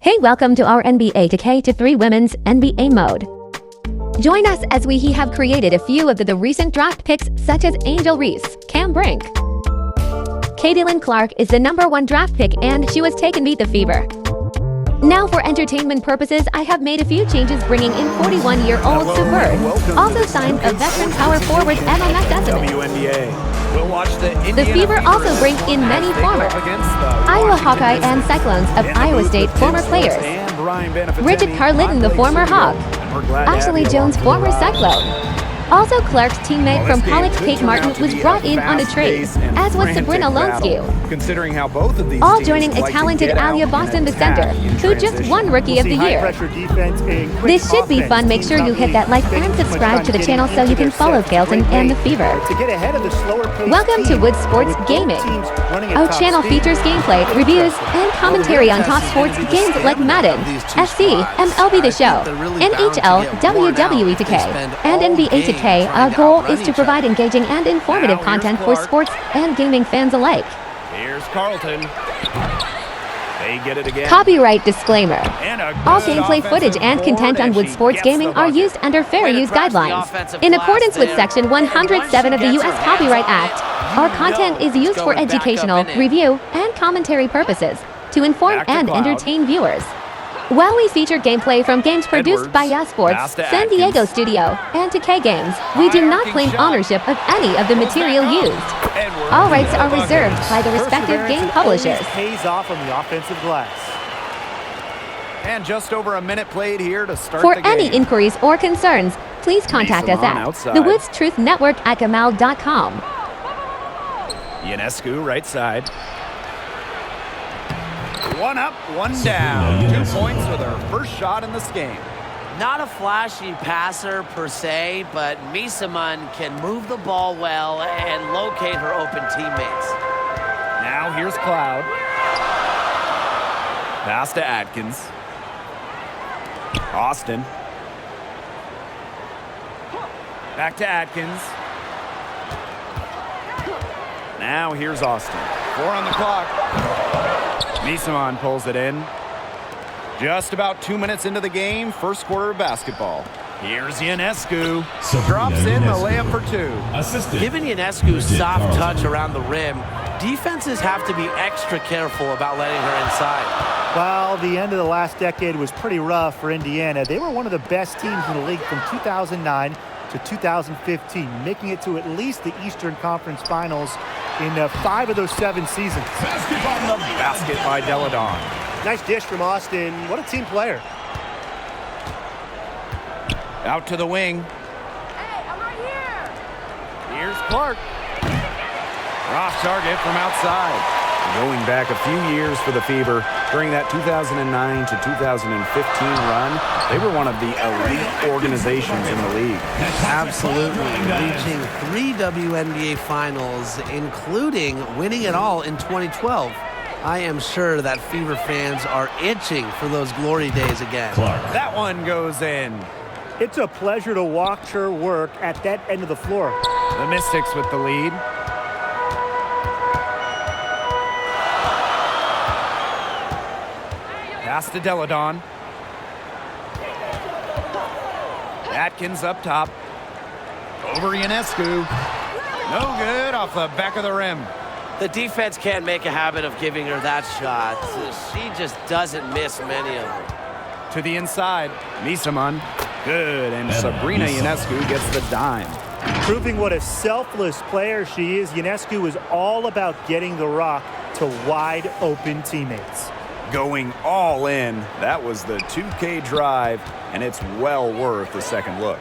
Hey, welcome to our NBA 2K23 Women's NBA mode. Join us as we have created a few of the recent draft picks such as Angel Reese, Cam Brink. Caitlyn Clark is the #1 draft pick and she was taken beat the Fever. Now for entertainment purposes, I have made a few changes bringing in 41-year-old Bird. Also signed a veteran power forward MLS Desmond. WNBA. We'll watch the Fever also bring in many former Iowa Hawkeye and Cyclones of Iowa State former players. Bridget Carlitton, the former Hawk. Ashley Jones, former Cyclone. Also, Clark's teammate from college, Kate Martin, was brought in on a trade, as was Sabrina Lonskew. Considering how both of these all joining a talented Alia Boston, the center, who just won Rookie of the Year. This should be fun. Make sure you hit that like and subscribe to the channel so you can follow Caitlyn and the Fever. Welcome to Wood Sports Gaming. Our channel features gameplay, reviews, and commentary on top sports games like Madden, FC, MLB The Show, NHL, WWE 2K, and NBA 2K. Our goal is to provide engaging and informative content for sports and gaming fans alike. Here's Carlton. They get it again. Copyright disclaimer. All gameplay footage and content on Wood Sports Gaming are used under fair use guidelines. In accordance with Section 107 of the U.S. Copyright Act, our content is used for educational, review, and commentary purposes to inform and entertain viewers. While we feature gameplay from games produced by Sports, San Diego Studio, and 2K Games, we do not claim ownership of any of the material used. All rights are reserved by the respective game publishers. Pays off on the offensive glass. And just over a minute played here to start For the game. any inquiries or concerns, please contact us at thewoodstruthnetwork@gmail.com. Ionescu, right side. One up, one down. 2 points with her first shot in this game. Not a flashy passer per se, but Misaman can move the ball well and locate her open teammates. Now here's Cloud. Pass to Atkins. Austin. Back to Atkins. Now here's Austin. 4 on the clock. Misaman pulls it in. Just about 2 minutes into the game, first quarter of basketball. Here's Ionescu. Drops in the layup for 2. Given Ionescu's soft touch around the rim, defenses have to be extra careful about letting her inside. Well, the end of the last decade was pretty rough for Indiana. They were one of the best teams in the league from 2009 to 2015, making it to at least the Eastern Conference Finals in 5 of those 7 seasons. On the basket by Deladon. Nice dish from Austin. What a team player. Out to the wing. Hey, I'm right here. Here's Clark. Off target from outside. Going back a few years for the Fever, during that 2009 to 2015 run, they were one of the elite organizations in the league. Absolutely. Reaching 3 WNBA finals, including winning it all in 2012. I am sure that Fever fans are itching for those glory days again. That one goes in. It's a pleasure to watch her work at that end of the floor. The Mystics with the lead. Pass to Deladon. Atkins up top. Over Ionescu. No good, off the back of the rim. The defense can't make a habit of giving her that shot. She just doesn't miss many of them. To the inside, Misaman. Good, and Sabrina Ionescu gets the dime. Proving what a selfless player she is, Ionescu is all about getting the rock to wide open teammates. Going all in. That was the 2K drive, and it's well worth the second look.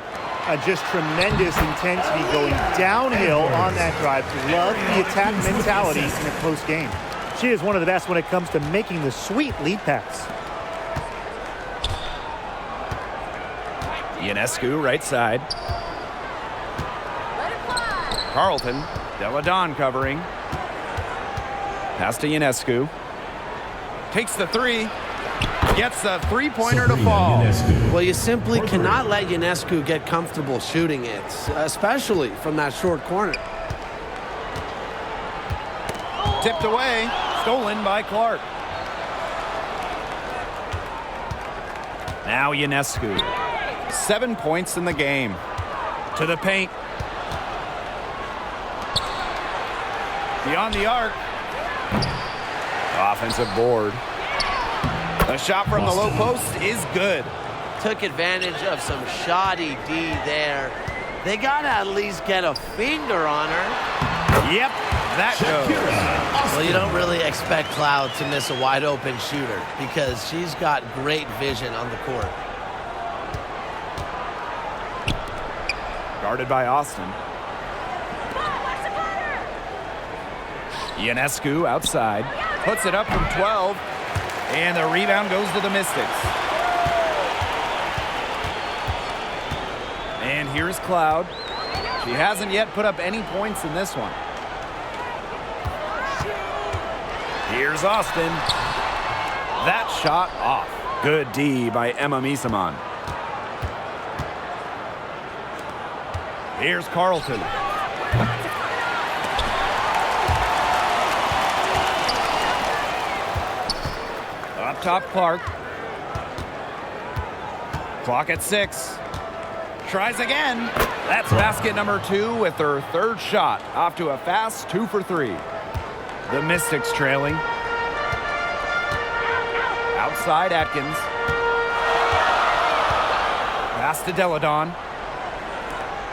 Just tremendous intensity going downhill on that drive. Love the attack mentality in a close game. She is one of the best when it comes to making the sweet lead pass. Ionescu, right side. Carlton. Deladon covering. Pass to Ionescu. Takes the 3. Gets the three-pointer to fall. Well, you simply cannot let Ionescu get comfortable shooting it, especially from that short corner. Tipped away. Stolen by Clark. Now Ionescu. 7 points in the game. To the paint. Beyond the arc. Offensive board. A shot from the low post is good. Took advantage of some shoddy D there. They got to at least get a finger on her. Yep, that goes. Well, you don't really expect Cloud to miss a wide open shooter because she's got great vision on the court. Guarded by Austin. Ionescu outside. Puts it up from 12. And the rebound goes to the Mystics. And here's Cloud. She hasn't yet put up any points in this one. Here's Austin. That shot off. Good D by Emma Misaman. Here's Carlton. Up top, Clark. Clock at 6. Tries again. That's basket number 2 with her third shot. Off to a fast 2 for 3. The Mystics trailing. Outside Atkins. Pass to Deladon.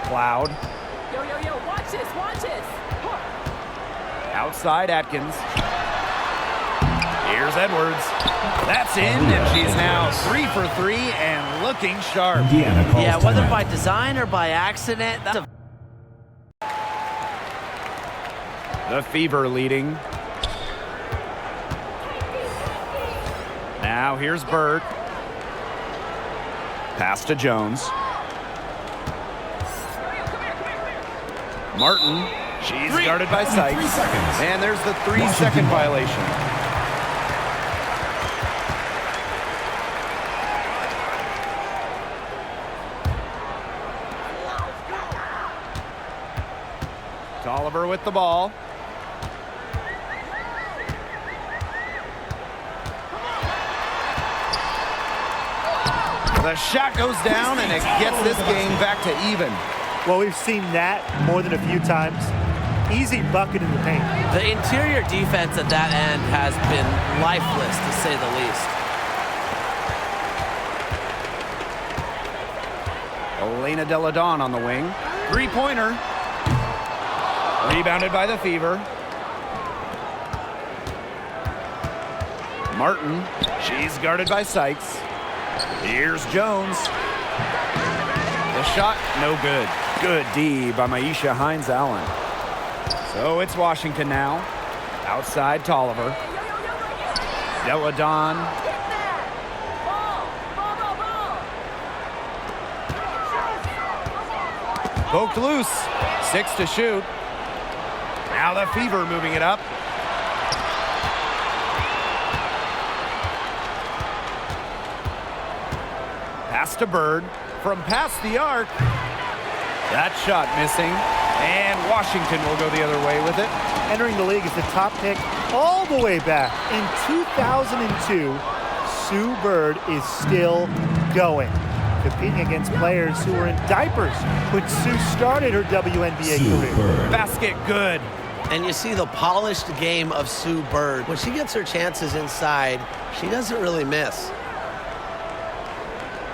Cloud. Yo, watch this, watch this. Outside Atkins. Here's Edwards. That's in, and she's now 3 for 3 and looking sharp. Yeah, whether by design or by accident, that's The Fever leading. Now here's Bird. Pass to Jones. Martin. She's guarded by Sykes. And there's the 3-second violation. Tolliver with the ball. The shot goes down, and it gets this game back to even. Well, we've seen that more than a few times. Easy bucket in the paint. the interior defense at that end has been lifeless, to say the least. Elena Deladon on the wing. Three-pointer. Rebounded by the Fever. Martin. She's guarded by Sykes. Here's Jones. The shot, no good. Good D by Maisha Hines-Allen. So it's Washington now. Outside Tolliver. Deladon. Poked loose. 6 to shoot. Now the Fever moving it up. Pass to Bird. From past the arc. That shot missing. And Washington will go the other way with it. Entering the league as the top pick all the way back in 2002, Sue Bird is still going, competing against players who were in diapers when Sue started her WNBA career. Basket good. And you see the polished game of Sue Bird. When she gets her chances inside, she doesn't really miss.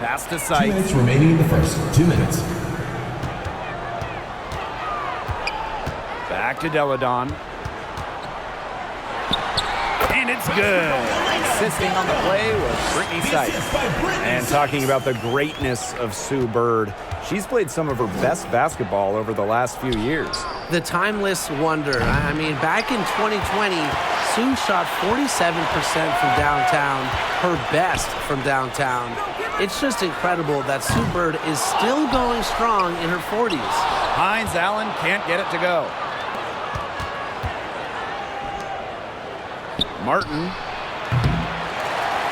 Pass to 2 Sykes. minutes remaining in the first. 2 minutes. Back to Deladon. And it's good. Assisting on the play was Brittany Sykes. And talking about the greatness of Sue Bird, she's played some of her best basketball over the last few years. The timeless wonder. I mean, back in 2020, Sue shot 47% from downtown, her best from downtown. It's just incredible that Sue Bird is still going strong in her 40s. Hines-Allen can't get it to go. Martin.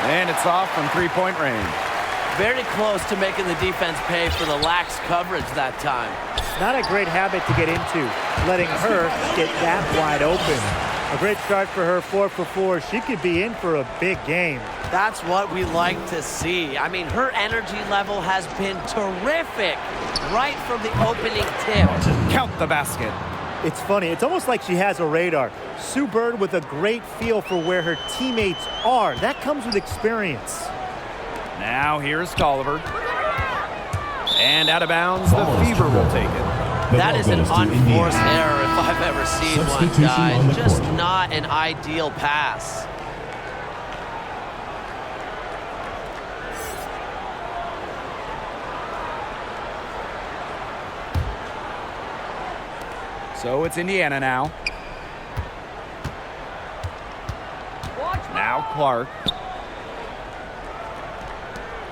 And it's off from three-point range. Very close to making the defense pay for the lax coverage that time. Not a great habit to get into, letting her get that wide open. A great start for her, 4 for 4. She could be in for a big game. That's what we like to see. I mean, her energy level has been terrific right from the opening tip. Count the basket. It's funny. It's almost like she has a radar. Sue Bird with a great feel for where her teammates are. That comes with experience. Now here's Tolliver. And out of bounds, the Fever will take it. That is an unforced error if I've ever seen one, guys. Just not an ideal pass. So it's Indiana now. Now Clark.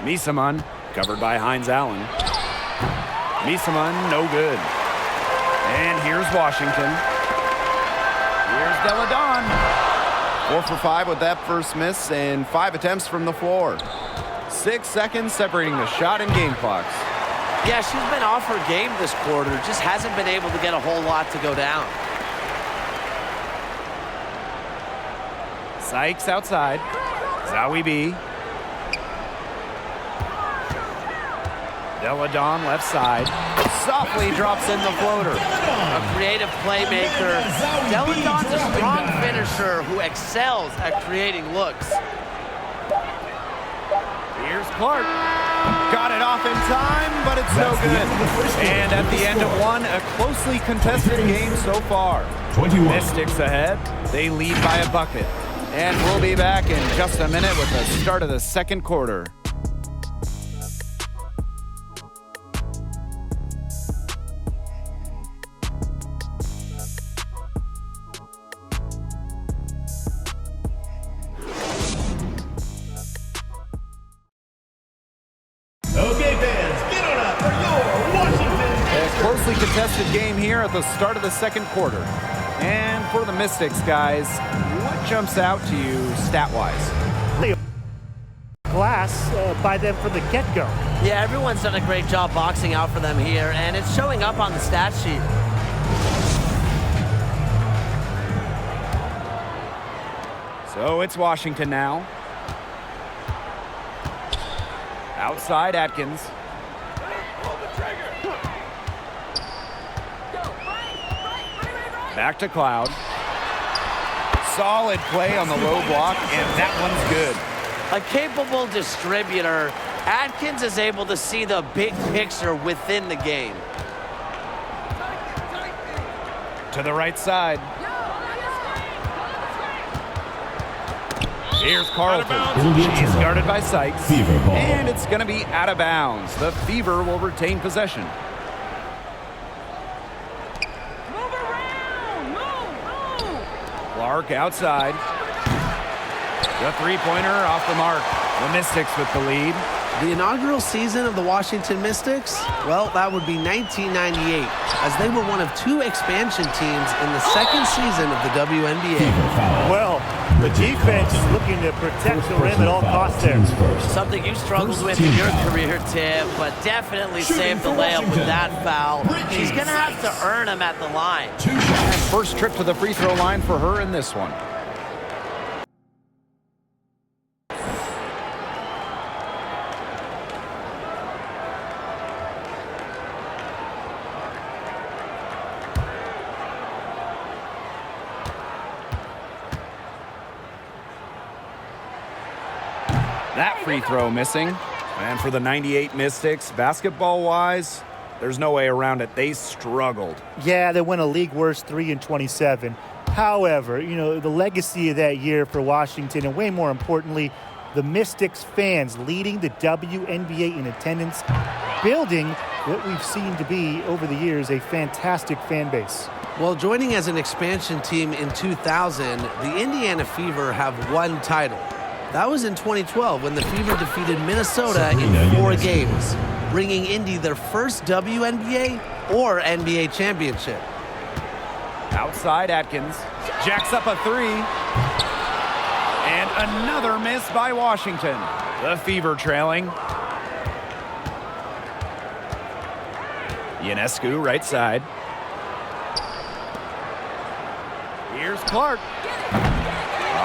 Misaman, covered by Hines Allen. Misaman, no good. And here's Washington. Here's Deladon. 4 for 5 with that first miss and 5 attempts from the floor. 6 seconds separating the shot and game clocks. Yeah, she's been off her game this quarter. Just hasn't been able to get a whole lot to go down. Sykes outside. Zowie B. Deladon left side. Softly drops in the floater. A creative playmaker. Deladon's a strong finisher who excels at creating looks. Here's Clark. Got it off in time, but it's no good. And at the end of one, a closely contested game so far. 21. Mystics ahead. They lead by a bucket. And we'll be back in just a minute with the start of the second quarter. Okay, fans, get on up for your Washington. A closely contested game here at the start of the second quarter. And for the Mystics, guys, what jumps out to you stat-wise? Class by them from the get-go. Yeah, everyone's done a great job boxing out for them here, and it's showing up on the stat sheet. So it's Washington now. Outside Atkins. Back to Cloud. Solid play on the low block, and that one's good. A capable distributor, Atkins is able to see the big picture within the game. To the right side. Here's Carlton. He's guarded by Sykes. Fever ball. And it's going to be out of bounds. The Fever will retain possession. Clark outside. The three-pointer off the mark. The Mystics with the lead. The inaugural season of the Washington Mystics, well, that would be 1998, as they were one of 2 expansion teams in the second season of the WNBA. Well, the defense looking to protect the rim at all costs there. Something you struggled with in your career, Tim, but definitely saved the layup with that foul. She's going to have to earn them at the line. First trip to the free throw line for her in this one. That free throw missing. And for the 98 Mystics, basketball-wise, there's no way around it. They struggled. Yeah, they went a league worst 3-27. However, you know, the legacy of that year for Washington, and way more importantly, the Mystics fans leading the WNBA in attendance, building what we've seen to be over the years a fantastic fan base. Well, joining as an expansion team in 2000, the Indiana Fever have one title. That was in 2012 when the Fever defeated Minnesota in 4 games, bringing Indy their first WNBA or NBA championship. Outside Atkins. Jacks up a 3. And another miss by Washington. The Fever trailing. Ionescu right side. Here's Clark.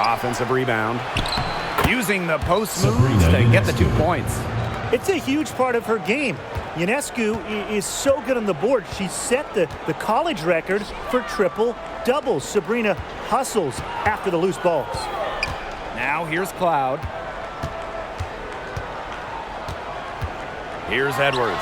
Offensive rebound. Using the post moves to get the 2 points. It's a huge part of her game. Ionescu is so good on the board. She set the college record for triple-doubles. Sabrina hustles after the loose balls. Now here's Cloud. Here's Edwards.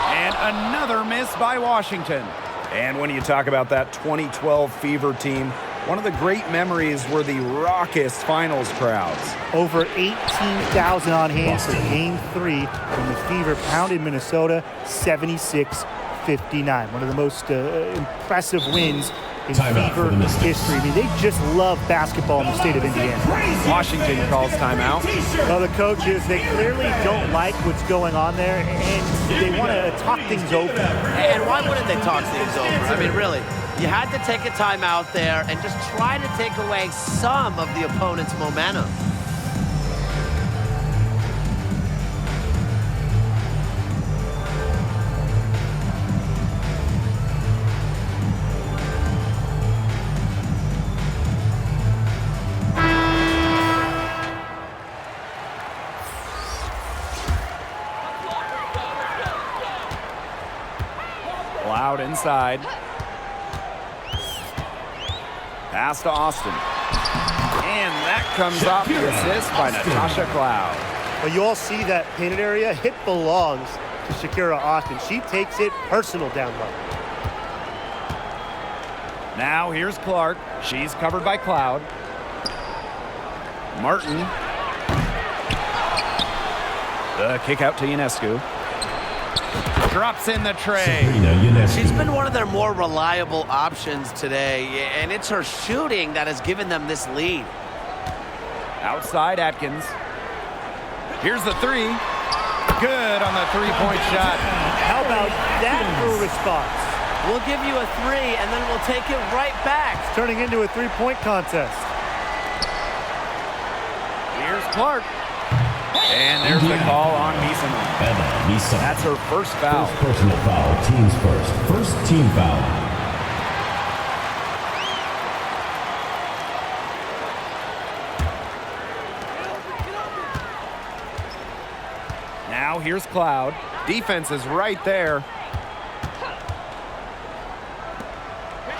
And another miss by Washington. And when you talk about that 2012 Fever team, one of the great memories were the raucous finals crowds. Over 18,000 on hand for Game 3 when the Fever pounded Minnesota 76-59. One of the most impressive wins in Fever history. I mean, they just love basketball in the state of Indiana. Washington calls timeout. Well, the coaches, they clearly don't like what's going on there, and they want to talk things over. And why wouldn't they talk things over? I mean, really, you had to take a timeout there and just try to take away some of the opponent's momentum. Cloud inside. Pass to Austin. And that comes off the assist by Natasha Cloud. Well, you all see that painted area. It belongs to Shakira Austin. She takes it personal down low. Now here's Clark. She's covered by Cloud. Martin. The kick out to Ionescu. Drops in the tray. She's been one of their more reliable options today, and it's her shooting that has given them this lead. Outside Atkins. Here's the three. Good on the three-point shot. How about that for a response? We'll give you a three, and then we'll take it right back. It's turning into a three-point contest. Here's Clark. And there's the call on Misama. That's her first foul. First personal foul, teams first. First team foul. Now here's Cloud. Defense is right there.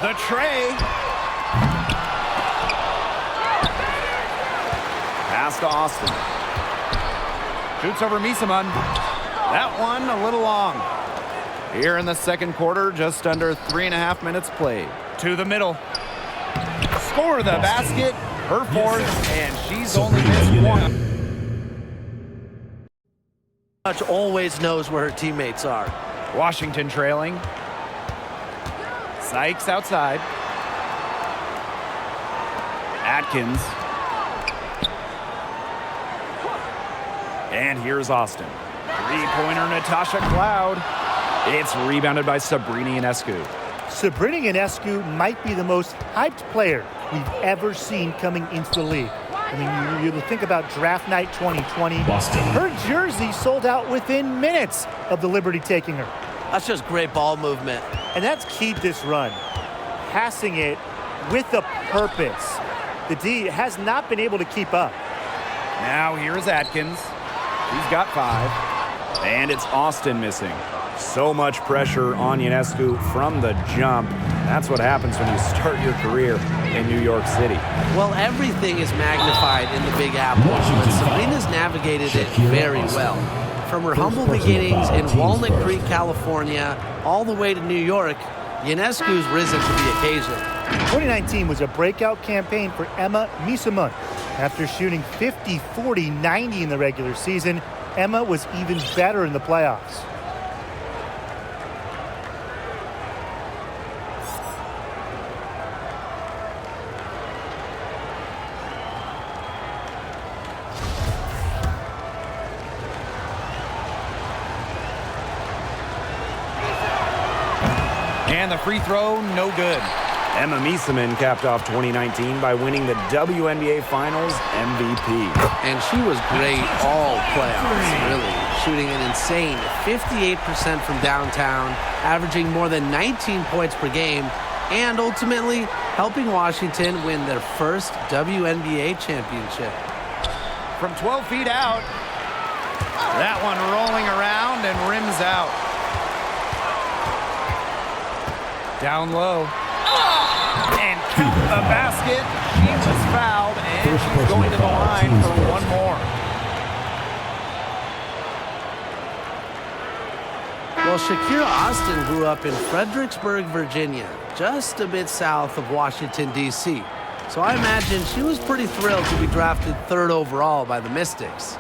The tray. Pass to Austin. Shoots over Misaman. That one a little long. Here in the second quarter, just under 3.5 minutes played. To the middle. Score the basket. Her fourth, and she's only missed one. Much always knows where her teammates are. Washington trailing. Sykes outside. Atkins. And here's Austin. Three-pointer Natasha Cloud. It's rebounded by Sabrina Ionescu. Sabrina Ionescu might be the most hyped player we've ever seen coming into the league. I mean, you think about draft night 2020. Boston. Her jersey sold out within minutes of the Liberty taking her. That's just great ball movement. And that's keyed this run. Passing it with a purpose. The D has not been able to keep up. Now here's Atkins. He's got 5. And it's Austin missing. So much pressure on Ionescu from the jump. That's what happens when you start your career in New York City. Well, everything is magnified in the Big Apple, but Sabrina's navigated it very well. From her humble beginnings in Walnut Creek, California, all the way to New York, Ionescu's risen to the occasion. 2019 was a breakout campaign for Emma Misaman. After shooting 50, 40, 90 in the regular season, Emma was even better in the playoffs. And the free throw, no good. Emma Misaman capped off 2019 by winning the WNBA Finals MVP. And she was great all playoffs, really. Shooting an insane 58% from downtown, averaging more than 19 points per game, and ultimately helping Washington win their first WNBA championship. From 12 feet out, that one rolling around and rims out. Down low. And count the basket. She was fouled, and she's going to the line for one more. Well, Shakira Austin grew up in Fredericksburg, Virginia, just a bit south of Washington, D.C. So I imagine she was pretty thrilled to be drafted 3rd overall by the Mystics.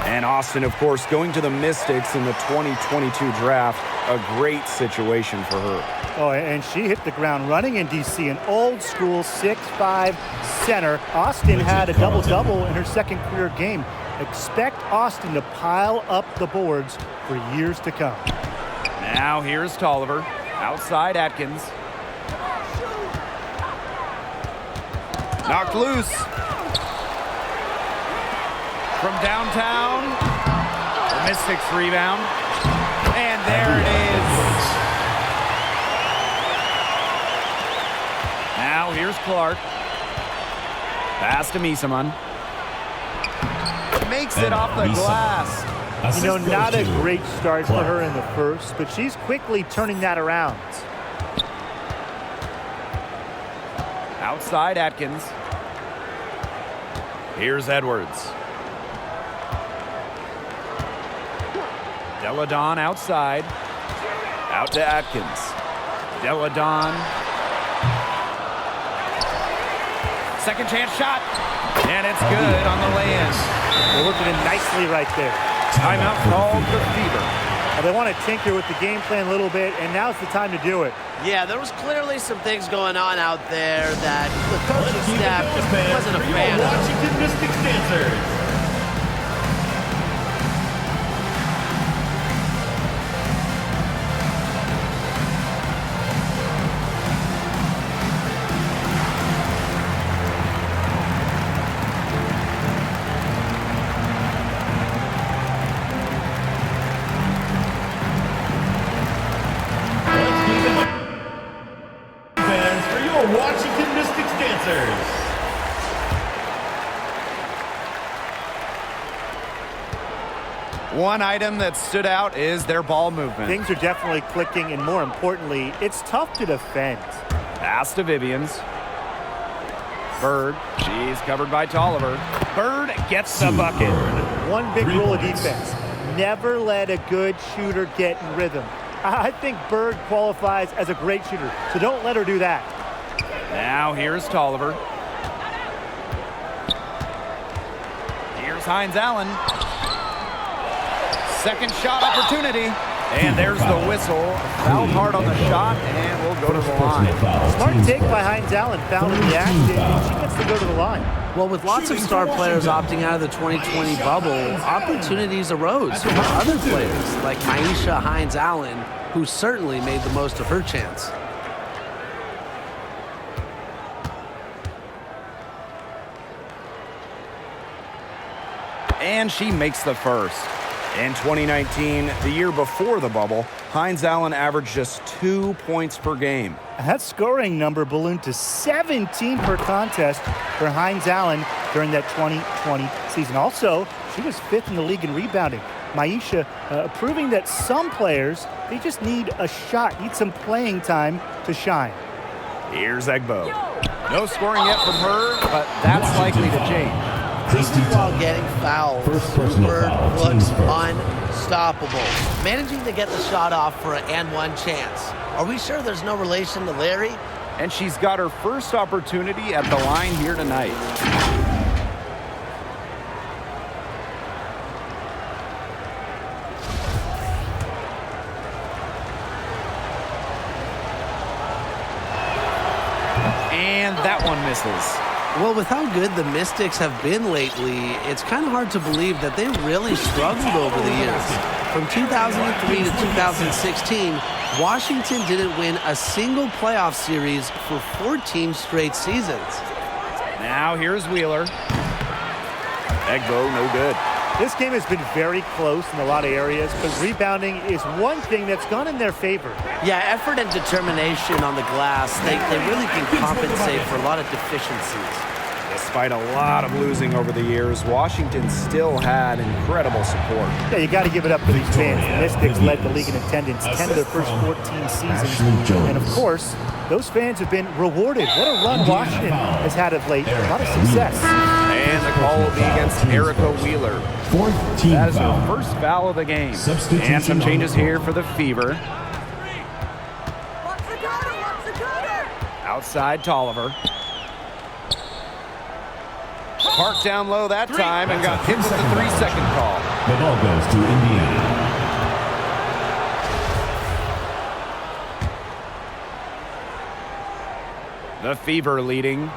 And Austin, of course, going to the Mystics in the 2022 draft. A great situation for her. Oh, and she hit the ground running in D.C. An old-school 6'5" center. Austin had a double-double in her second career game. Expect Austin to pile up the boards for years to come. Now here's Tolliver. Outside Atkins. Knocked loose. From downtown, the Mystics rebound. And there it is. Now here's Clark. Pass to Misaman. Makes it off the glass. You know, not a great start for her in the first, but she's quickly turning that around. Outside Atkins. Here's Edwards. Deladon outside. Out to Atkins. Deladon. Second chance shot. And it's good on the lay-in. They're working it nicely right there. Timeout called the Fever. Well, they want to tinker with the game plan a little bit, and now's the time to do it. Yeah, there was clearly some things going on out there that the coaching staff just wasn't a fan of. Washington Mystics dancers. Washington Mystics dancers. One item that stood out is their ball movement. Things are definitely clicking, and more importantly, it's tough to defend. Pass to Vivians. Bird. She's covered by Tolliver. Bird gets the bucket. One big rule of defense. Never let a good shooter get in rhythm. I think Bird qualifies as a great shooter, so don't let her do that. Now here's Tolliver. Here's Hines Allen. Second shot opportunity. And there's the whistle. Fouled hard on the shot, and we'll go to the line. Smart take by Hines Allen. Fouled in the action, and she gets to go to the line. Well, with lots of star players opting out of the 2020 bubble, opportunities arose for other players like Maisha Hines Allen, who certainly made the most of her chance. And she makes the first. In 2019, the year before the bubble, Hines Allen averaged just 2 points per game. And that scoring number ballooned to 17 per contest for Hines Allen during that 2020 season. Also, she was 5th in the league in rebounding. Maisha proving that some players, they just need a shot, need some playing time to shine. Here's Egbo. No scoring yet from her, but that's likely to change. Even while getting fouled, Bird looks unstoppable. Managing to get the shot off for an and one chance. Are we sure there's no relation to Larry? And she's got her first opportunity at the line here tonight. And that one misses. Well, with how good the Mystics have been lately, it's kind of hard to believe that they really struggled over the years. From 2003 to 2016, Washington didn't win a single playoff series for 14 straight seasons. Now here's Wheeler. Egbo, no good. This game has been very close in a lot of areas, but rebounding is one thing that's gone in their favor. Yeah, effort and determination on the glass, they really can compensate for a lot of deficiencies. Despite a lot of losing over the years, Washington still had incredible support. Yeah, you got to give it up for these fans. The Mystics led the league in attendance 10 of their first 14 seasons. And of course, those fans have been rewarded. What a run Washington has had of late. A lot of success. And the call will be against Erica Wheeler. That is her first foul of the game. And some changes here for the Fever. Outside Tolliver. Parked down low that time and got hit with the 3-second call. The ball goes to Indiana. The Fever leading.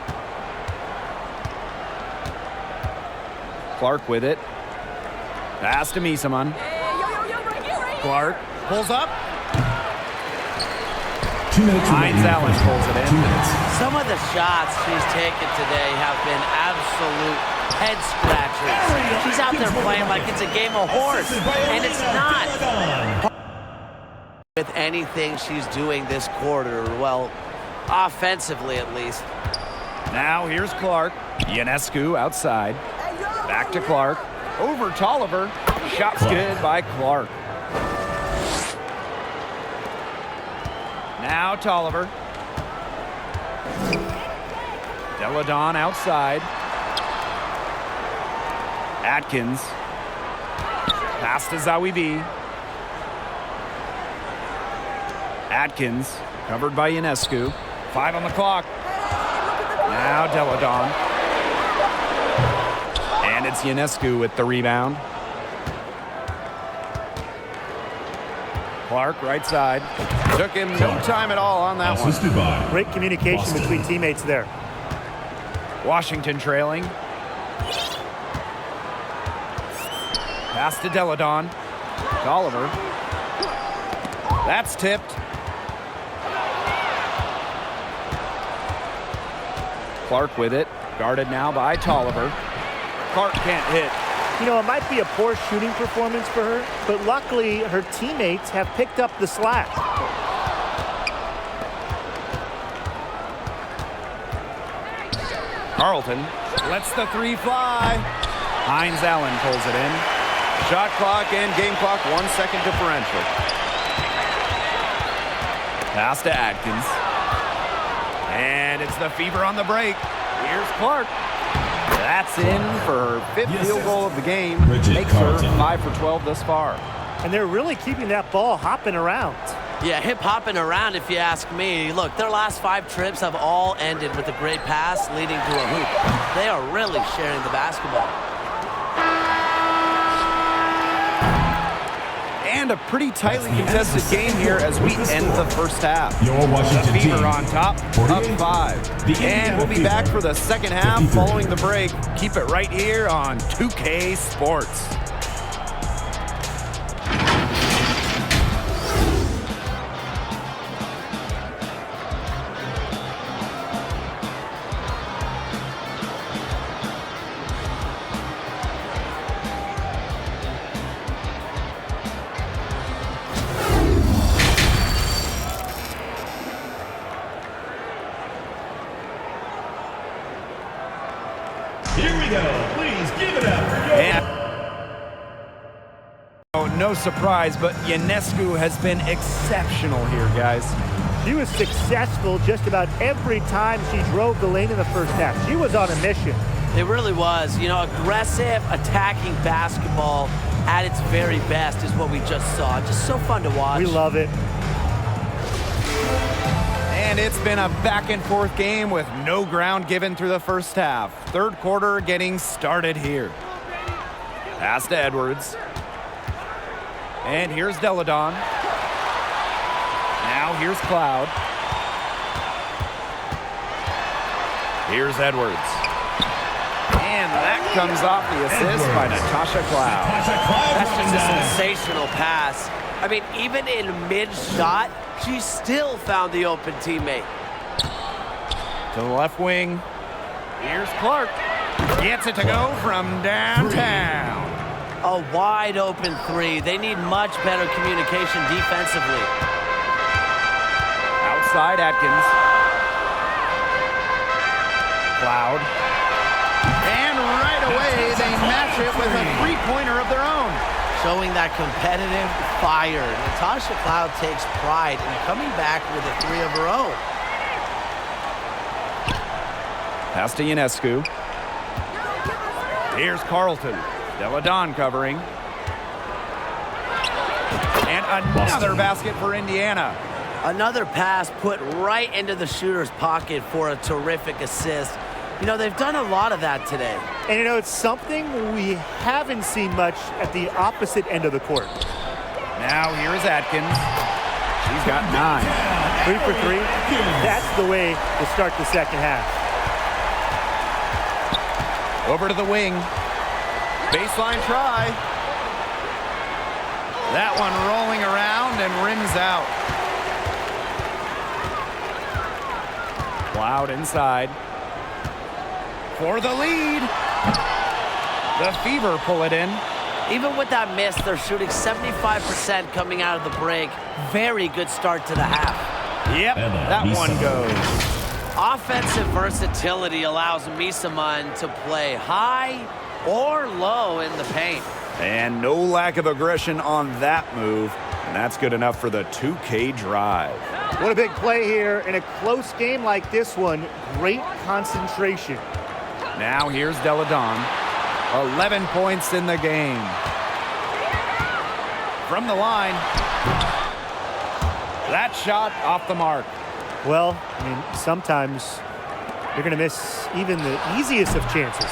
Clark with it. Pass to Misaman. Clark pulls up. 2 minutes Hines Allen pulls it in. 2 minutes. Some of the shots she's taken today have been absolute head scratchers. She's out there playing like it's a game of horse, and it's not. With anything she's doing this quarter, well, offensively at least. Now here's Clark. Ionescu outside. Back to Clark. Over Tolliver. Shot's good by Clark. Now Tolliver. Deladon outside. Atkins. Pass to Zawibi. Atkins covered by Ionescu. 5 on the clock. Now Deladon. And it's Ionescu with the rebound. Clark right side. Took him no time at all on that one. Great communication between teammates there. Washington trailing. Pass to Deladon. Tolliver. That's tipped. Clark with it. Guarded now by Tolliver. Clark can't hit. You know, it might be a poor shooting performance for her, but luckily her teammates have picked up the slack. Carlton lets the 3 fly. Hines Allen pulls it in. Shot clock and game clock 1 second differential. Pass to Atkins. And it's the Fever on the break. Here's Clark. That's in for her 5th field goal of the game. Makes her 5 for 12 thus far. And they're really keeping that ball hopping around. Yeah, hip-hopping around if you ask me. Look, their last 5 trips have all ended with a great pass leading to a hoop. They are really sharing the basketball. And a pretty tightly contested game here as we end the first half. Your Washington The Fever team, on top, up 5. And we'll be back for the second half following the break. Keep it right here on 2K Sports. Here we go. Please give it up for your... No surprise, but Ionescu has been exceptional here, guys. She was successful just about every time she drove the lane in the first half. She was on a mission. It really was. You know, aggressive, attacking basketball at its very best is what we just saw. Just so fun to watch. We love it. And it's been a back-and-forth game with no ground given through the first half. Third quarter getting started here. Pass to Edwards. And here's Deladon. Now here's Cloud. Here's Edwards. comes off the assist by Natasha Cloud. That's just a sensational pass. I mean, even in mid-shot, she still found the open teammate. To the left wing. Here's Clark. Gets it to go from downtown. A wide open three. They need much better communication defensively. Outside Atkins. Cloud. And right away, they match it with a three-pointer of their own. Showing that competitive fire. Natasha Cloud takes pride in coming back with a three of her own. Pass to Ionescu. Here's Carlton. Deladon covering. And another basket for Indiana. Another pass put right into the shooter's pocket for a terrific assist. You know, they've done a lot of that today. And, you know, it's something we haven't seen much at the opposite end of the court. Now here is Atkins. She's got 9. 3 for 3. That's the way to start the second half. Over to the wing. Baseline try. That one rolling around and rims out. Cloud inside. For the lead. The Fever pull it in. Even with that miss, they're shooting 75% coming out of the break. Very good start to the half. Yep, that one goes. Offensive versatility allows Misaman to play high or low in the paint. And no lack of aggression on that move. And that's good enough for the 2K drive. What a big play here in a close game like this one. Great concentration. Now here's Deladon. 11 points in the game. From the line. That shot off the mark. Well, I mean, sometimes you're going to miss even the easiest of chances.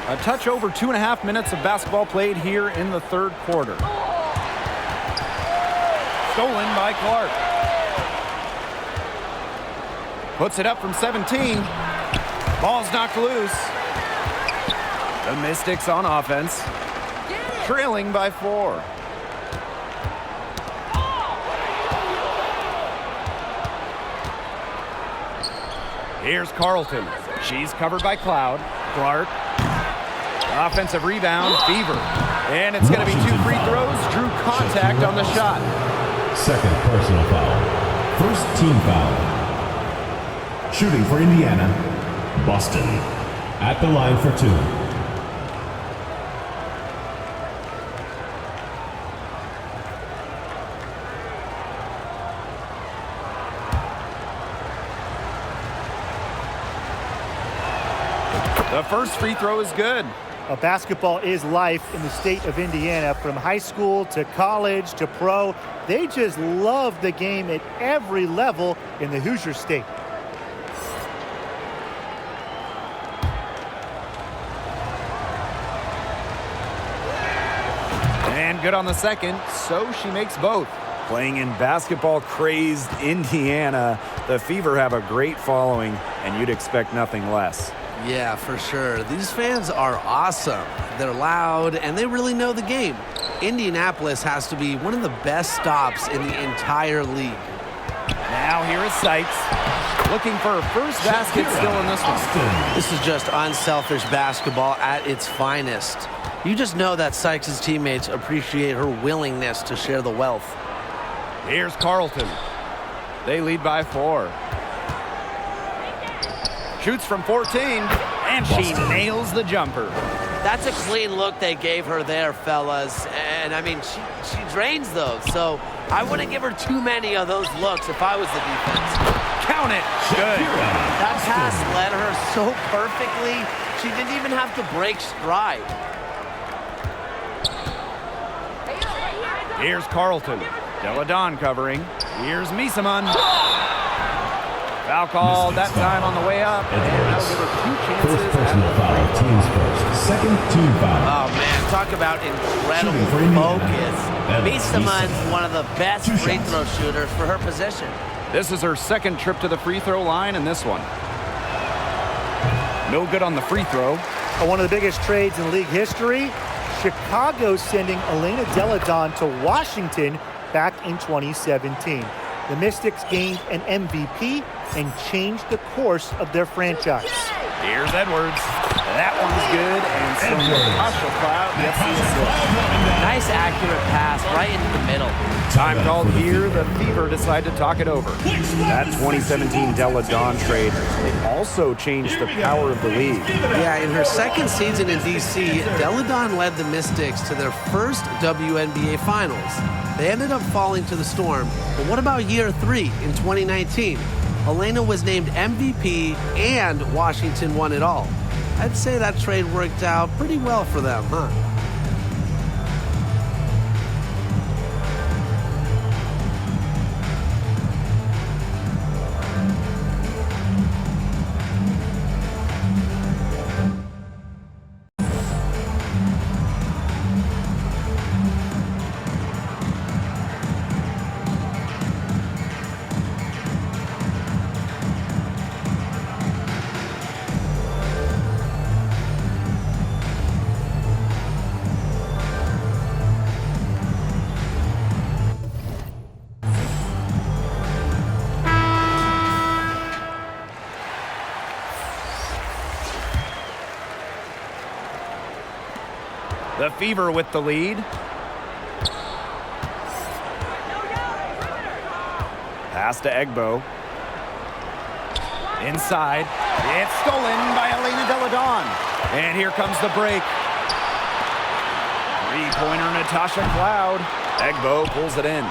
A touch over 2.5 minutes of basketball played here in the third quarter. Stolen by Clark. Puts it up from 17. Ball's knocked loose. The Mystics on offense. Trailing by 4. Here's Carlton. She's covered by Cloud. Clark. Offensive rebound, Fever. And it's going to be 2 free throws. Drew contact on the shot. Second personal foul. First team foul. Shooting for Indiana, Boston. At the line for 2. The first free throw is good. Basketball is life in the state of Indiana. From high school to college to pro, they just love the game at every level in the Hoosier State. And good on the second, so she makes both. Playing in basketball-crazed Indiana, the Fever have a great following, and you'd expect nothing less. Yeah, for sure. These fans are awesome. They're loud, and they really know the game. Indianapolis has to be one of the best stops in the entire league. Now here is Sykes. Looking for her first basket still in this one. This is just unselfish basketball at its finest. You just know that Sykes' teammates appreciate her willingness to share the wealth. Here's Carlton. They lead by 4. Shoots from 14, and she nails the jumper. That's a clean look they gave her there, fellas. And, I mean, she drains those. So I wouldn't give her too many of those looks if I was the defense. Count it. Good. That pass led her so perfectly, she didn't even have to break stride. Here's Carlton. Deladon covering. Here's Misaman. Foul called that time on the way up. And that'll give her 2 chances. First personal foul, team's first. Second team foul. Oh, man, talk about incredible focus. Misaman's one of the best free throw shooters for her position. This is her second trip to the free throw line in this one. No good on the free throw. One of the biggest trades in league history, Chicago sending Elena Delle Donne to Washington back in 2017. The Mystics gained an MVP and changed the course of their franchise. Here's Edwards. That one's good, and so Natasha Cloud gets the assist. Nice accurate pass right into the middle. Time called here. The Fever decide to talk it over. That 2017 Delle Donne trade also changed the power of the league. Yeah, in her second season in D.C., Delle Donne led the Mystics to their first WNBA Finals. They ended up falling to the Storm. But what about year 3 in 2019? Elena was named MVP and Washington won it all. I'd say that trade worked out pretty well for them, huh? The Fever with the lead. Pass to Egbo. Inside. It's stolen by Elena Delle Donne. And here comes the break. Three-pointer Natasha Cloud. Egbo pulls it in.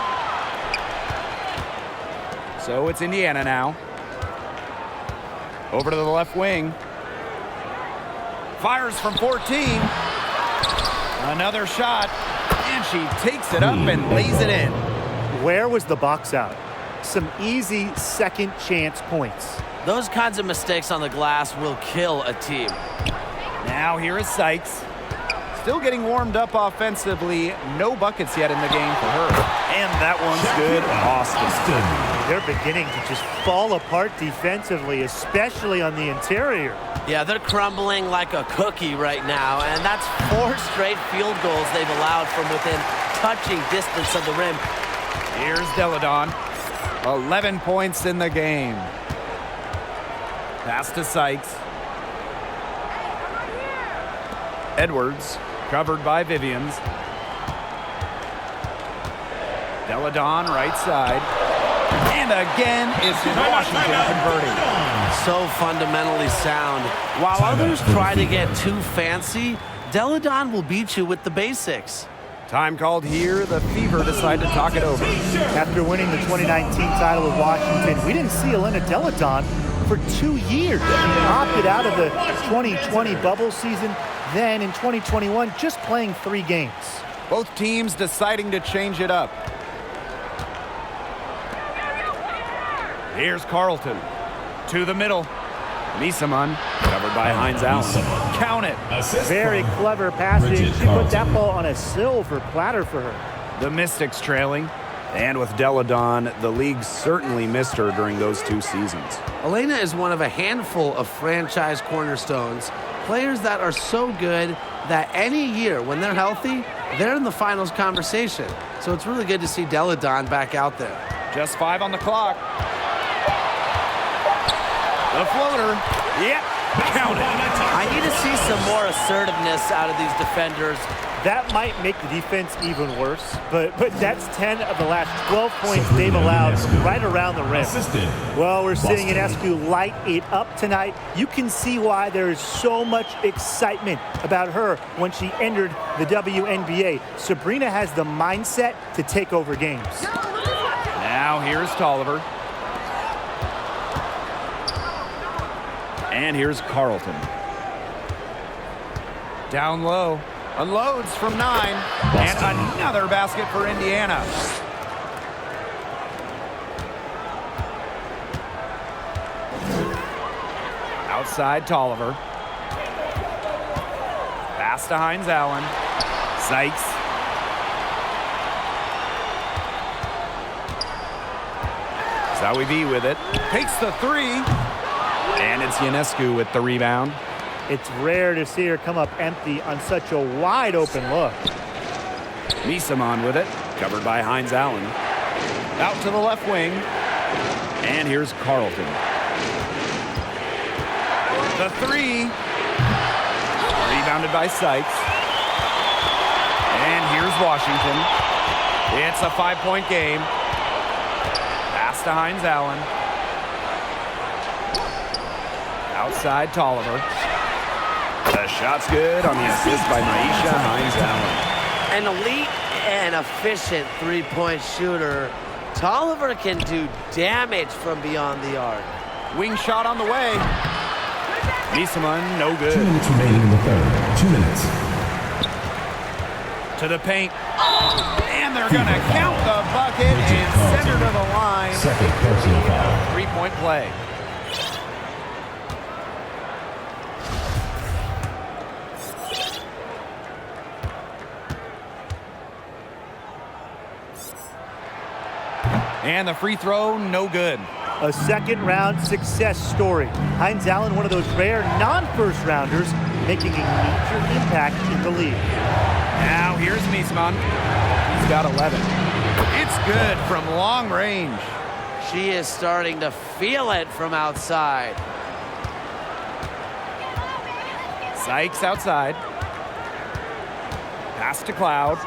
So it's Indiana now. Over to the left wing. Fires from 14. Another shot, and she takes it up and lays it in. Where was the box out? Some easy second chance points. Those kinds of mistakes on the glass will kill a team. Now here is Sykes. Still getting warmed up offensively. No buckets yet in the game for her. And that one's good. Austin. They're beginning to just fall apart defensively, especially on the interior. Yeah, they're crumbling like a cookie right now, and that's 4 straight field goals they've allowed from within touching distance of the rim. Here's Delle Donne. 11 points in the game. Pass to Sykes. Edwards, covered by Vivians. Delle Donne, right side. And again, it's Washington converting. So fundamentally sound. While others try to get too fancy, Delle Donne will beat you with the basics. Time called here. The Fever decide to talk it over. After winning the 2019 title with Washington, we didn't see Elena Delle Donne for 2 years. She opted out of the 2020 bubble season. Then in 2021, just playing 3 games. Both teams deciding to change it up. Here's Carlton. To the middle. Misaman, covered by Hines Allen. Count it. Very clever passing. She put that ball on a silver platter for her. The Mystics trailing. And with Delle Donne, the league certainly missed her during those 2 seasons. Elena is one of a handful of franchise cornerstones, players that are so good that any year when they're healthy, they're in the finals conversation. So it's really good to see Delle Donne back out there. Just 5 on the clock. The floater. Yep. Count it. I need to see some more assertiveness out of these defenders. That might make the defense even worse, but that's 10 of the last 12 points they've allowed right around the rim. Well, we're seeing Ionescu light it up tonight. You can see why there is so much excitement about her when she entered the WNBA. Sabrina has the mindset to take over games. Now here's Tolliver. And here's Carlton. Down low. Unloads from 9. And another basket for Indiana. Outside Tolliver. Pass to Hines Allen. Sykes. Zawi B with it. Takes the 3. And it's Ionescu with the rebound. It's rare to see her come up empty on such a wide open look. Misamon with it, covered by Hines Allen. Out to the left wing. And here's Carlton. The three. Rebounded by Sykes. And here's Washington. It's a 5-point game. Pass to Hines Allen. Outside Tolliver. The shot's good on the assist by Maisha Hines Allen. An elite and efficient three-point shooter. Tolliver can do damage from beyond the arc. Wing shot on the way. Misamon, no good. 2 minutes remaining in the third. 2 minutes. To the paint. And they're going to count the bucket and send her to the line. Second personal foul. 3-point play. And the free throw, no good. A second-round success story. Hines Allen, one of those rare non-first rounders, making a major impact in the league. Now here's Misamon. He's got 11. It's good from long range. She is starting to feel it from outside. Sykes outside. Pass to Cloud.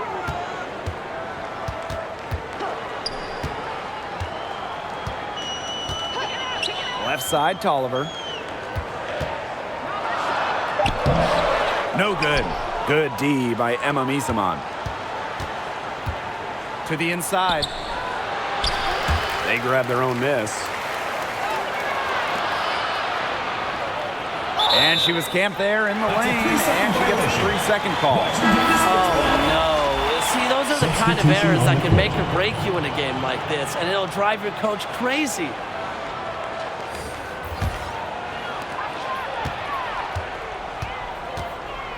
Left side, Tolliver. No good. Good D by Emma Misamon. To the inside. They grab their own miss. And she was camped there in the lane, and she gets a 3-second call. Oh, no. See, those are the kind of errors that can make or break you in a game like this, and it'll drive your coach crazy.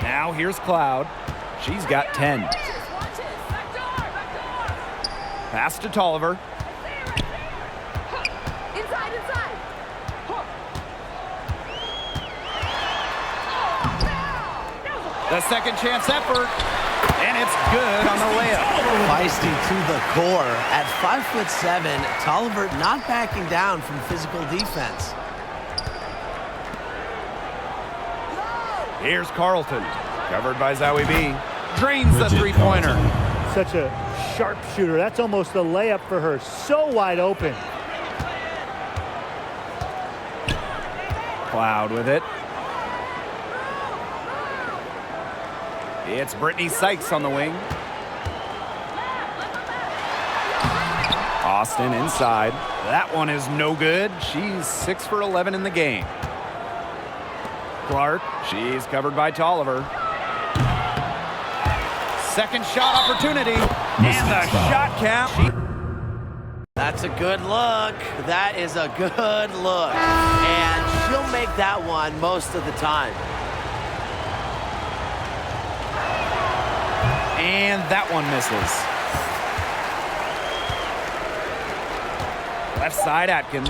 Now here's Cloud. She's got 10. Pass to Tolliver. Inside. The second chance effort. And it's good on the layup. Feisty to the core. At 5'7", Tolliver not backing down from physical defense. Here's Carlton. Covered by Zowie B. Drains the three-pointer. Such a sharp shooter. That's almost a layup for her. So wide open. Cloud with it. It's Brittany Sykes on the wing. Austin inside. That one is no good. She's 6 for 11 in the game. Clark, she's covered by Tolliver. Second shot opportunity. And the shot count. That's a good look. That is a good look. And she'll make that one most of the time. And that one misses. Left side, Atkins.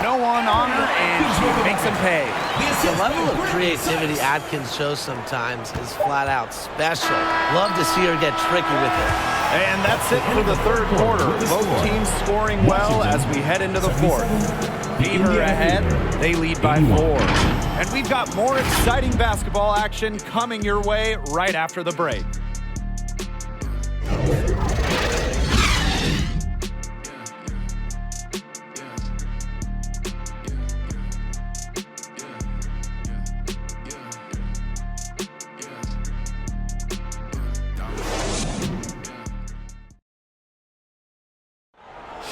No one on her, and she makes him pay. The level of creativity Atkins shows sometimes is flat out special. Love to see her get tricky with it. And that's it for the third quarter. Both teams scoring well as we head into the fourth. Fever ahead. They lead by 4. And we've got more exciting basketball action coming your way right after the break.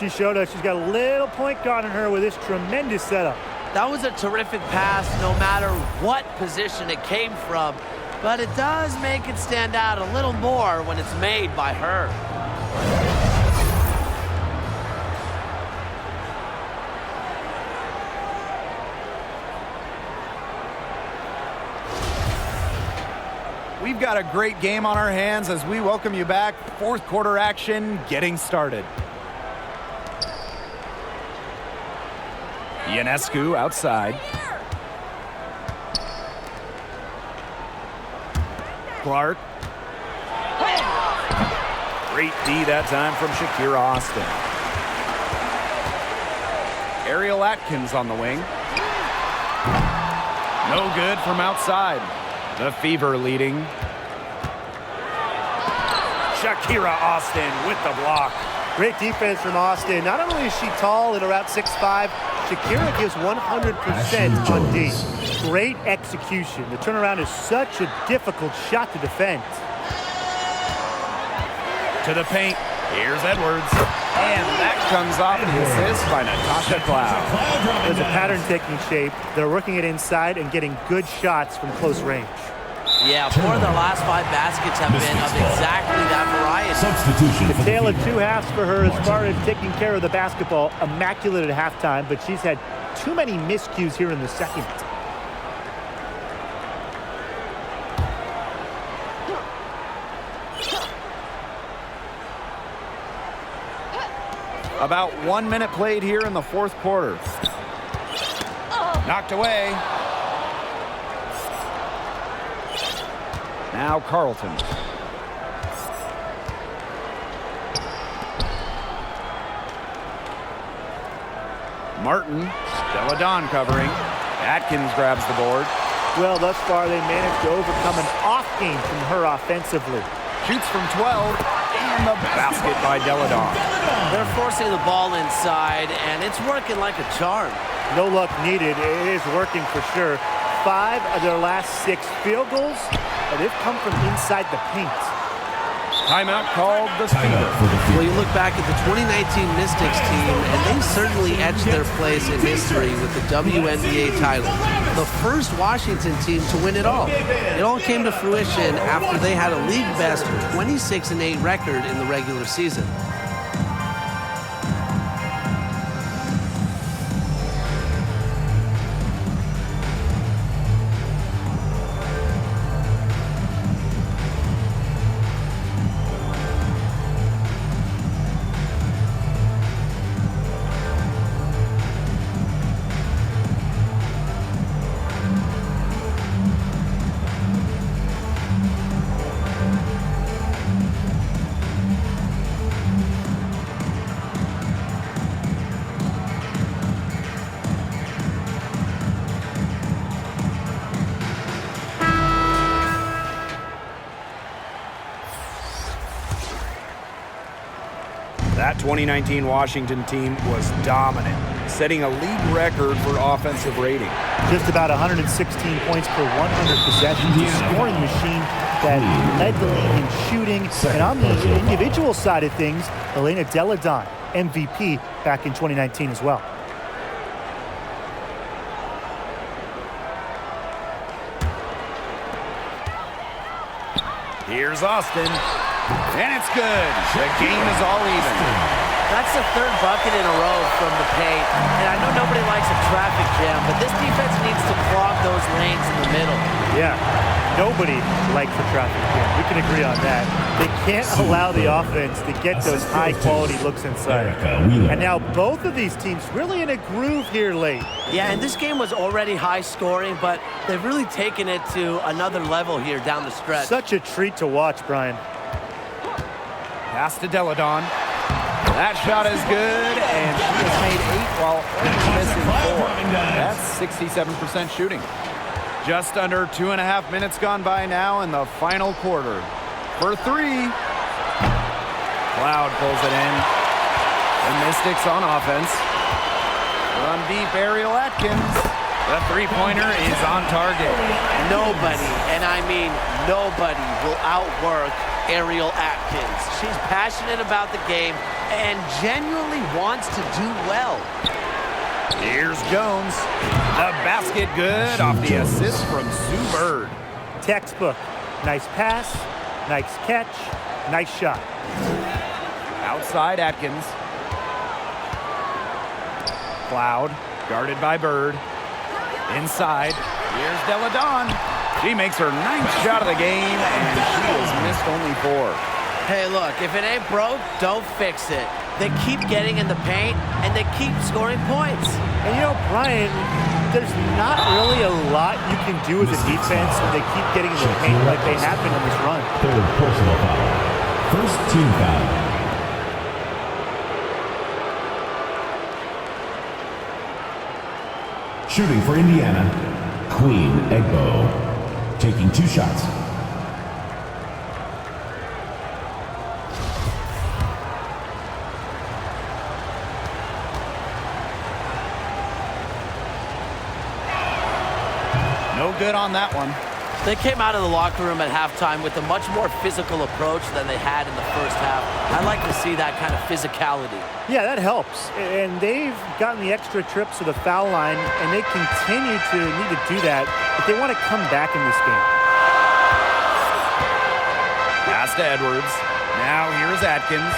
She showed us she's got a little point guard in her with this tremendous setup. That was a terrific pass no matter what position it came from, but it does make it stand out a little more when it's made by her. We've got a great game on our hands as we welcome you back. Fourth quarter action getting started. Ionescu outside. Clark. Great D that time from Shakira Austin. Ariel Atkins on the wing. No good from outside. The Fever leading. Shakira Austin with the block. Great defense from Austin. Not only is she tall at around 6'5", Shakira gives 100% on D. Great execution. The turnaround is such a difficult shot to defend. To the paint. Here's Edwards. And that comes off the assist by Natasha Cloud. There's a pattern taking shape. They're working it inside and getting good shots from close range. Yeah, 4 of their last 5 baskets have been of exactly that variety. Substitution. The tale of two halves for her as far as taking care of the basketball. Immaculate at halftime, but she's had too many miscues here in the second. About 1 minute played here in the fourth quarter. Knocked away. Now Carlton. Martin. Delle Donne covering. Atkins grabs the board. Well, thus far they managed to overcome an off game from her offensively. Shoots from 12. And the basket by Delle Donne. They're forcing the ball inside, and it's working like a charm. No luck needed. It is working for sure. 5 of their last 6 field goals, and they've come from inside the paint. Timeout called the Fever. Well, you look back at the 2019 Mystics team, and they certainly etched their place in history with the WNBA title. The first Washington team to win it all. It all came to fruition after they had a league-best 26-8 record in the regular season. That 2019 Washington team was dominant, setting a league record for offensive rating. Just about 116 points per 100 possessions. A scoring machine that led the league in shooting. And on the individual side of things, Elena Delle Donne, MVP back in 2019 as well. Here's Austin. And it's good. The game is all even. That's the 3rd bucket in a row from the paint. And I know nobody likes a traffic jam, but this defense needs to clog those lanes in the middle. Yeah, nobody likes the traffic jam. We can agree on that. They can't allow the offense to get those high-quality looks inside. And now both of these teams really in a groove here late. Yeah, and this game was already high scoring, but they've really taken it to another level here down the stretch. Such a treat to watch, Brian. Pass to Delle Donne. That shot is good, and she has made 8 while only missing 4. That's 67% shooting. Just under 2.5 minutes gone by now in the final quarter. For 3. Cloud pulls it in. The Mystics on offense. Run deep, Ariel Atkins. The three-pointer is on target. Nobody, and I mean nobody, will outwork Ariel Atkins. She's passionate about the game and genuinely wants to do well. Here's Jones. The basket good off the assist from Sue Bird. Textbook. Nice pass, nice catch, nice shot. Outside Atkins. Cloud, guarded by Bird. Inside, here's Delle Donne. She makes her 9th shot of the game, and she has missed only 4. Hey, look, if it ain't broke, don't fix it. They keep getting in the paint, and they keep scoring points. And you know, Brian, there's not really a lot you can do as a defense when they keep getting in the paint like they have been on this run. Third personal foul. First team foul. Shooting for Indiana, Queen Egbo. Taking 2 shots. No good on that one. They came out of the locker room at halftime with a much more physical approach than they had in the first half. I like to see that kind of physicality. Yeah, that helps. And they've gotten the extra trips to the foul line, and they continue to need to do that if they want to come back in this game. Pass to Edwards. Now here's Atkins.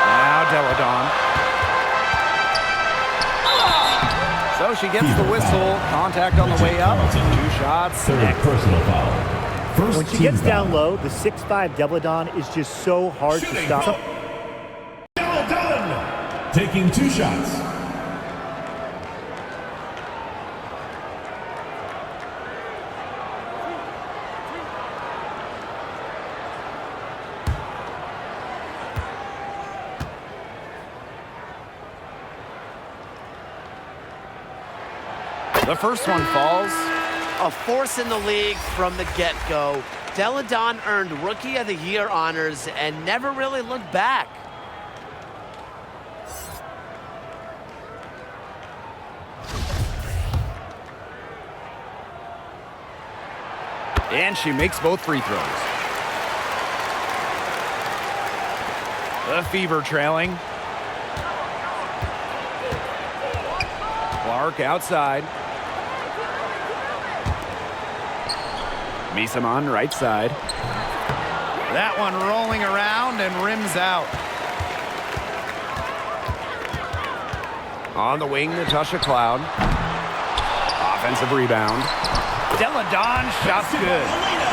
Now Deladon. So she gets the whistle. Contact on the way up. 2 shots. Third personal foul. First When she team gets foul. down low, the 6'5" Deladon is just so hard to stop. Taking 2 shots. The first one falls. A force in the league from the get-go. Deladon earned Rookie of the Year honors and never really looked back. And she makes both free throws. The Fever trailing. Clark outside. Misaman right side. That one rolling around and rims out. On the wing, Natasha Cloud. Offensive rebound. Deladon shot's good.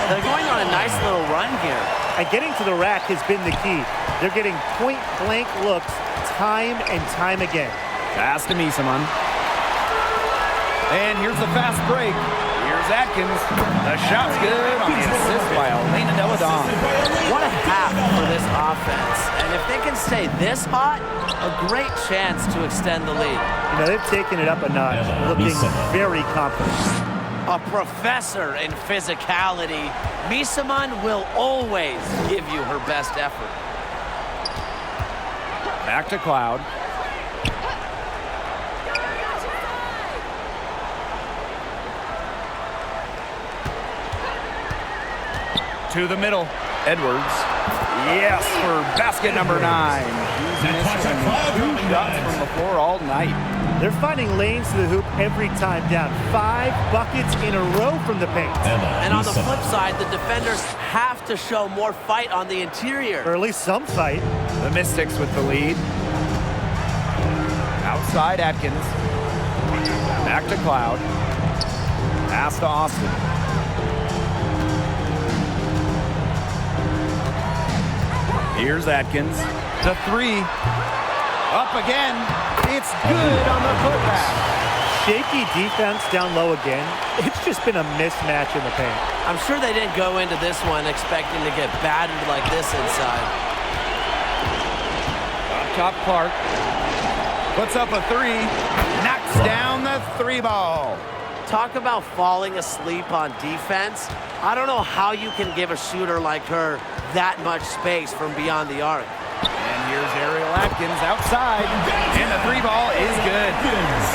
They're going on a nice little run here. And getting to the rack has been the key. They're getting point-blank looks time and time again. Pass to Misaman. And here's the fast break. Here's Atkins. The shot's good on the assist by Elena Deladon. What a half for this offense. And if they can stay this hot, a great chance to extend the lead. You know, they've taken it up a notch, looking very confident. A professor in physicality, Misaman will always give you her best effort. Back to Cloud. To the middle. Edwards. Yes, for basket number 9. She's missing 2 shots from the floor all night. They're finding lanes to the hoop every time down. 5 buckets in a row from the paint. And on the flip side, the defenders have to show more fight on the interior. Or at least some fight. The Mystics with the lead. Outside Atkins. Back to Cloud. Pass to Austin. Here's Atkins. The 3. Up again. It's good on the putback. Shaky defense down low again. It's just been a mismatch in the paint. I'm sure they didn't go into this one expecting to get battered like this inside. Up top Clark. Puts up a 3. Knocks down the 3 ball. Talk about falling asleep on defense. I don't know how you can give a shooter like her that much space from beyond the arc. And here's Ariel Atkins outside. And the 3 ball is good.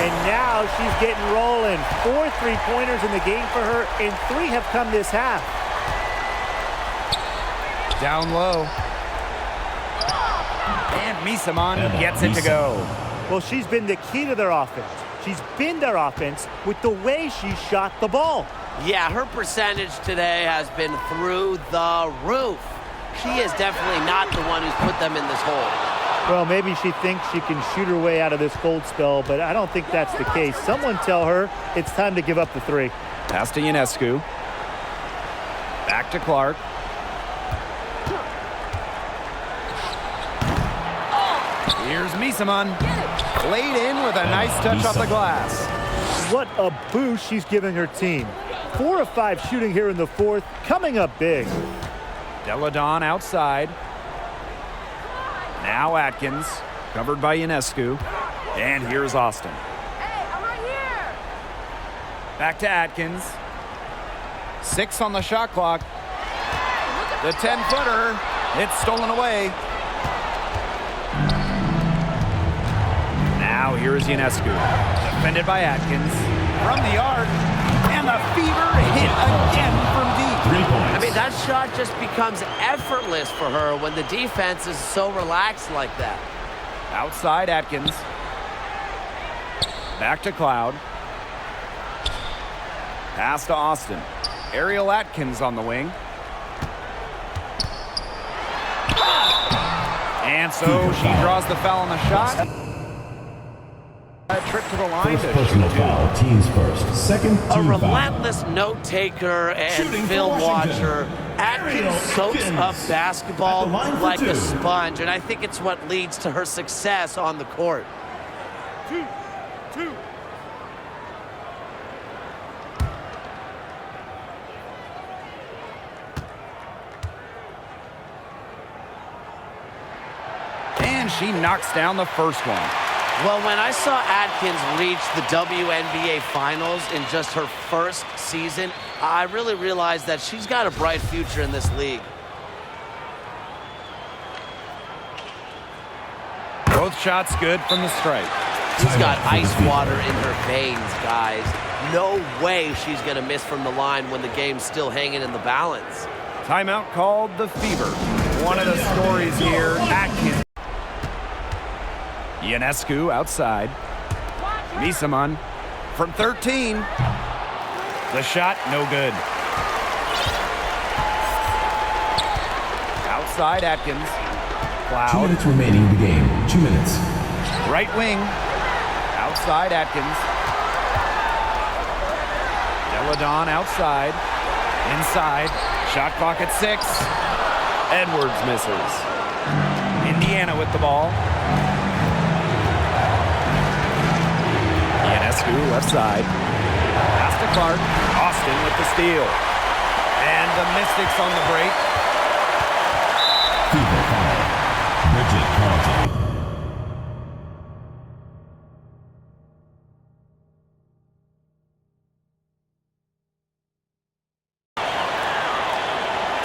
And now she's getting rolling. 4 3-pointers in the game for her, and 3 have come this half. Down low. And Misaman gets it to go. Well, she's been the key to their offense. She's been their offense with the way she shot the ball. Yeah, her percentage today has been through the roof. She is definitely not the one who's put them in this hole. Well, maybe she thinks she can shoot her way out of this cold spell, but I don't think that's the case. Someone tell her it's time to give up the 3. Pass to Ionescu. Back to Clark. Here's Misaman. Laid in with a nice touch off the glass. What a boost she's giving her team. 4 of 5 shooting here in the fourth, coming up big. Deladon outside. Now Atkins, covered by Ionescu. And here's Austin. Hey, I'm right here. Back to Atkins. 6 on the shot clock. The 10-footer. It's stolen away. Now here's Ionescu. Defended by Atkins. From the arc. And the Fever hit again from deep. 3 points. I mean, that shot just becomes effortless for her when the defense is so relaxed like that. Outside Atkins. Back to Cloud. Pass to Austin. Ariel Atkins on the wing. And so she draws the foul on the shot. A trip to the line First to personal shoot foul, teams first. Second A team foul. relentless note taker and Shooting for film Washington. watcher. Ariel Atkins soaks Atkins. up basketball At the line for like 2. a sponge, and I think it's what leads to her success on the court. 2. And she knocks down the first one. Well, when I saw Atkins reach the WNBA Finals in just her first season, I really realized that she's got a bright future in this league. Both shots good from the stripe. She's got ice water in her veins, guys. No way she's going to miss from the line when the game's still hanging in the balance. Timeout called the Fever. One of the stories here, Atkins. Ionescu outside. Misaman from 13. The shot, no good. Outside Atkins. 2 Cloud. minutes remaining in the game. 2 minutes. Right wing. Outside Atkins. Deladon outside. Inside. Shot clock at 6. Edwards misses. Indiana with the ball. Ionescu left side. Pass to Clark. Austin with the steal. And the Mystics on the break. Fever foul. Bridget Carlton.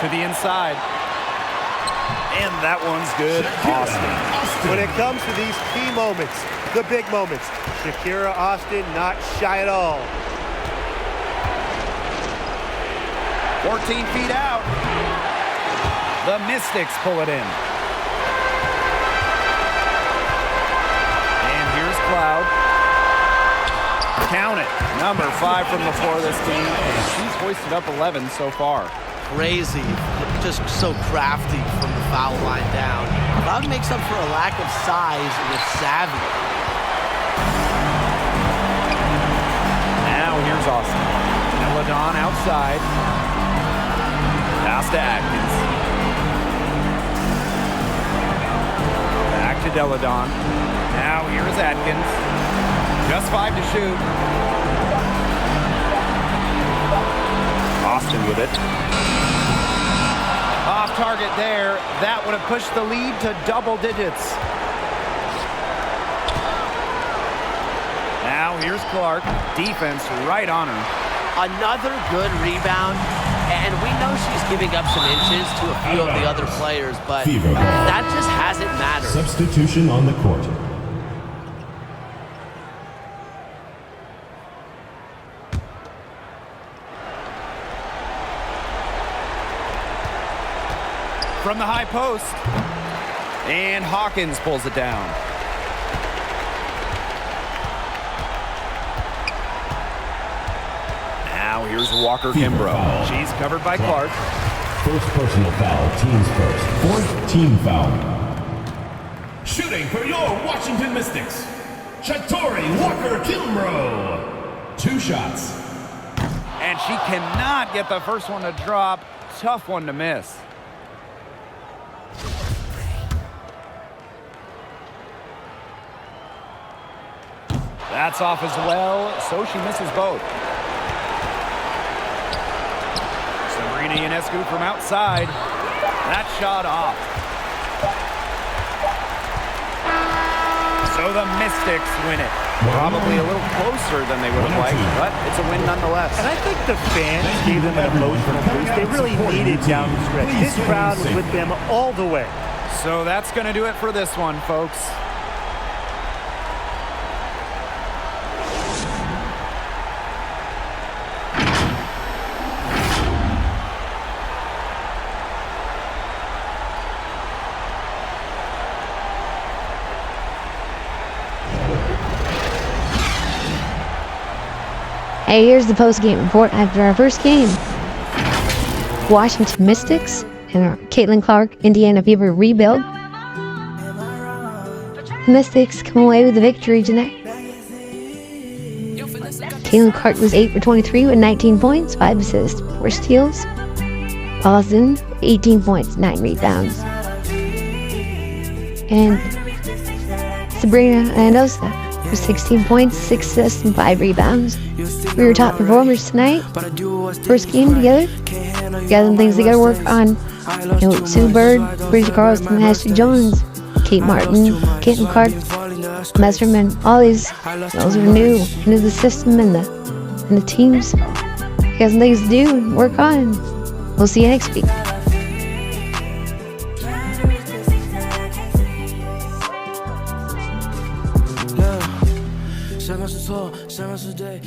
To the inside. And that one's good. Austin. When it comes to these key moments, the big moments, Shakira Austin not shy at all. 14 feet out. The Mystics pull it in. And here's Cloud. Count it. Number 5 from the floor this team. And she's hoisted up 11 so far. Crazy, just so crafty from the foul line down. Cloud makes up for a lack of size with savvy. Now here's Austin. Deladon outside. Pass to Atkins. Back to Deladon. Now here's Atkins. Just 5 to shoot. Austin with it. Off target there. That would have pushed the lead to double digits. Now here's Clark. Defense right on her. Another good rebound, and we know she's giving up some inches to a few of the other players, but Fever ball. that just hasn't mattered. Substitution on the court. From the high post. And Hawkins pulls it down. Now here's Walker Kimbrough. She's covered by Clark. First personal foul, teams first. Fourth team foul. Shooting for your Washington Mystics, Shatori Walker Kimbrough. 2 shots. And she cannot get the first one to drop. Tough one to miss. That's off as well, so she misses both. Sabrina Ionescu from outside. That shot off. So the Mystics win it. Probably a little closer than they would have liked, but it's a win nonetheless. And I think the fans gave them an emotional boost. They really needed down the stretch. This crowd was with them all the way. So that's going to do it for this one, folks. Hey, here's the post-game report after our first game. Washington Mystics and our Caitlyn Clark Indiana Fever rebuild. Mystics come away with the victory tonight. Caitlyn Clark was 8 for 23 with 19 points, 5 assists, 4 steals. Boston, 18 points, 9 rebounds. And Sabrina Ionescu with 16 points, 6 assists, and 5 rebounds. We were top performers tonight. First game together. Got some things they gotta work on. Sue Bird, Bridget Carlson, Ashley Jones, Kate Martin, Caitlyn Clark, Messerman, all these girls are new to the system and the teams. Got some things to do and work on. We'll see you next week. Day,